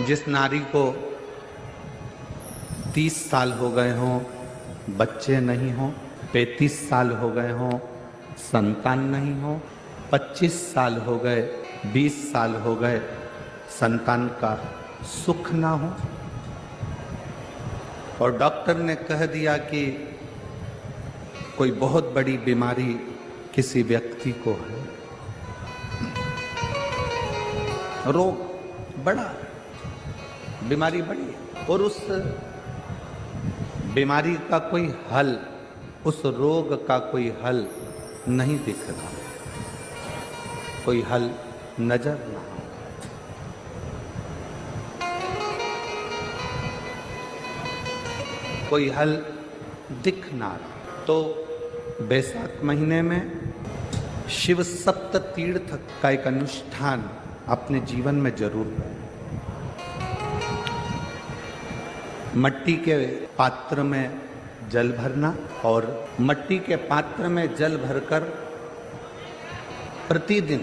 जिस नारी को 30 साल हो गए हों, बच्चे नहीं हों, 35 साल हो गए हों, संतान नहीं हो, 25 साल हो गए, 20 साल हो गए, संतान का सुख ना हो, और डॉक्टर ने कह दिया कि कोई बहुत बड़ी बीमारी किसी व्यक्ति को है, रोग बड़ा, बीमारी बड़ी है, और उस बीमारी का कोई हल, उस रोग का कोई हल नहीं दिख रहा, कोई हल नजर ना हो। कोई हल दिख ना रहा। तो बैसाख महीने में शिव सप्त तीर्थ का एक अनुष्ठान अपने जीवन में जरूर करें। मट्टी के पात्र में जल भरना, और मट्टी के पात्र में जल भरकर प्रतिदिन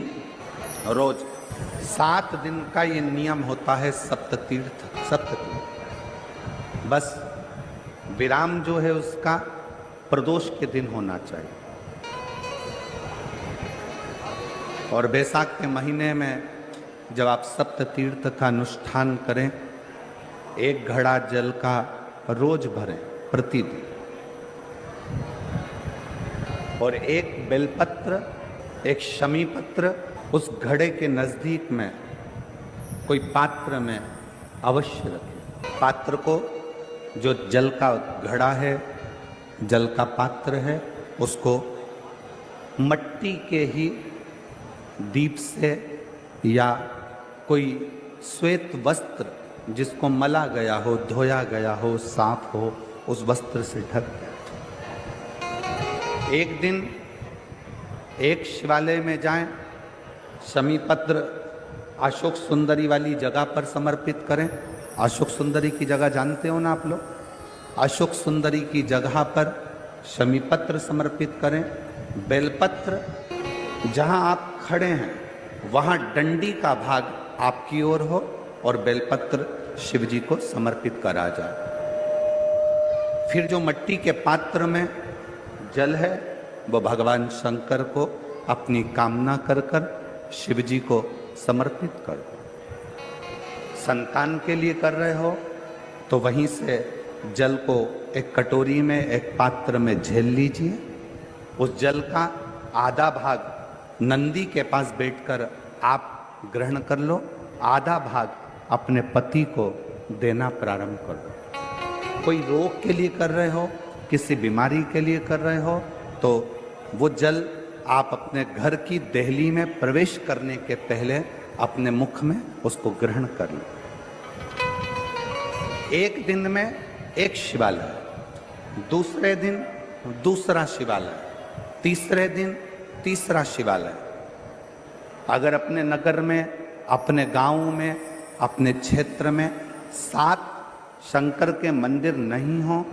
रोज 7 दिन का ये नियम होता है सप्ततीर्थ। बस विराम जो है उसका प्रदोष के दिन होना चाहिए। और बैसाख के महीने में जब आप सप्ततीर्थ का अनुष्ठान करें, 1 घड़ा जल का रोज भरें प्रतिदिन, और 1 बेलपत्र, 1 शमी पत्र उस घड़े के नजदीक में कोई पात्र में अवश्य रखें। पात्र को, जो जल का घड़ा है, जल का पात्र है, उसको मट्टी के ही दीप से या कोई श्वेत वस्त्र जिसको मला गया हो, धोया गया हो, साफ हो, उस वस्त्र से ढक दें। एक दिन एक शिवालय में जाएं, शमी पत्र अशोक सुंदरी वाली जगह पर समर्पित करें। अशोक सुंदरी की जगह जानते हो ना आप लोग? अशोक सुंदरी की जगह पर शमी पत्र समर्पित करें। बेलपत्र जहां आप खड़े हैं वहां डंडी का भाग आपकी ओर हो और बेलपत्र शिव जी को समर्पित करा जाए। फिर जो मट्टी के पात्र में जल है वो भगवान शंकर को अपनी कामना कर कर शिव जी को समर्पित कर दो। संतान के लिए कर रहे हो तो वहीं से जल को एक कटोरी में, एक पात्र में झेल लीजिए। उस जल का आधा भाग नंदी के पास बैठकर आप ग्रहण कर लो, आधा भाग अपने पति को देना प्रारंभ कर दो। कोई रोग के लिए कर रहे हो, किसी बीमारी के लिए कर रहे हो, तो वो जल आप अपने घर की देहली में प्रवेश करने के पहले अपने मुख में उसको ग्रहण कर लो। एक दिन में एक शिवालय, दूसरे दिन दूसरा शिवालय, तीसरे दिन तीसरा शिवालय। अगर अपने नगर में, अपने गांव में, अपने क्षेत्र में 7 शंकर के मंदिर नहीं हो,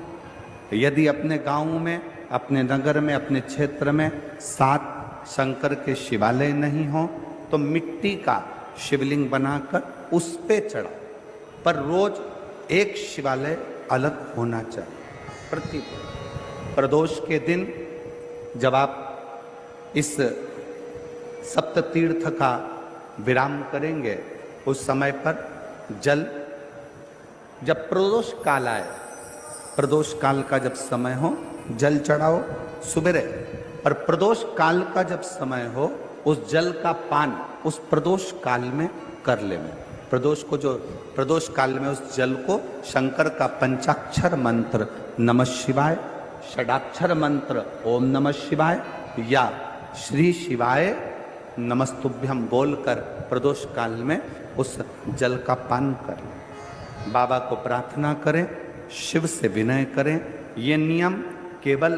यदि अपने गांव में, अपने नगर में, अपने क्षेत्र में 7 शंकर के शिवालय नहीं हो, तो मिट्टी का शिवलिंग बनाकर उस पे चढ़ा, पर रोज एक शिवालय अलग होना चाहिए। प्रतिदिन प्रदोष के दिन जब आप इस सप्ततीर्थ का विराम करेंगे, उस समय पर जल, जब प्रदोष काल आए, प्रदोष काल का जब समय हो जल चढ़ाओ सुबेरे, और प्रदोष काल का जब समय हो उस जल का पान उस प्रदोष काल में कर लेना। प्रदोष को, जो प्रदोष काल में उस जल को शंकर का पंचाक्षर मंत्र नमः शिवाय, षडाक्षर मंत्र ओम नमः शिवाय या श्री शिवाय नमस्तुभ्यम बोलकर प्रदोष काल में उस जल का पान करें। बाबा को प्रार्थना करें, शिव से विनय करें। ये नियम केवल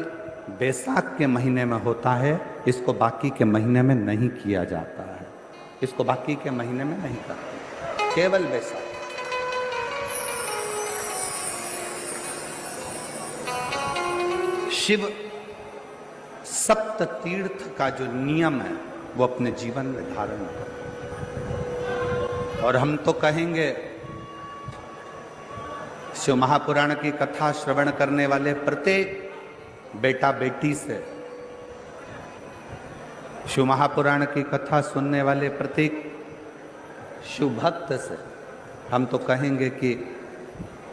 बैसाख के महीने में होता है, इसको बाकी के महीने में नहीं किया जाता है। इसको बाकी के महीने में नहीं करते, केवल बैसाख। शिव सप्त तीर्थ का जो नियम है वो अपने जीवन में धारण करें। और हम तो कहेंगे शिव महापुराण की कथा श्रवण करने वाले प्रत्येक बेटा बेटी से, शिव महापुराण की कथा सुनने वाले प्रत्येक शिव भक्त से हम तो कहेंगे कि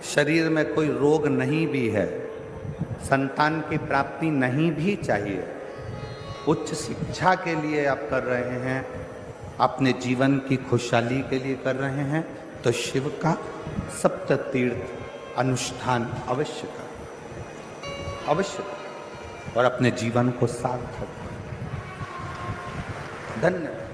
शरीर में कोई रोग नहीं भी है, संतान की प्राप्ति नहीं भी चाहिए, उच्च शिक्षा के लिए आप कर रहे हैं, अपने जीवन की खुशहाली के लिए कर रहे हैं, तो शिव का सप्त तीर्थ अनुष्ठान अवश्य करें, अवश्य करें और अपने जीवन को सार्थक करें। धन्यवाद।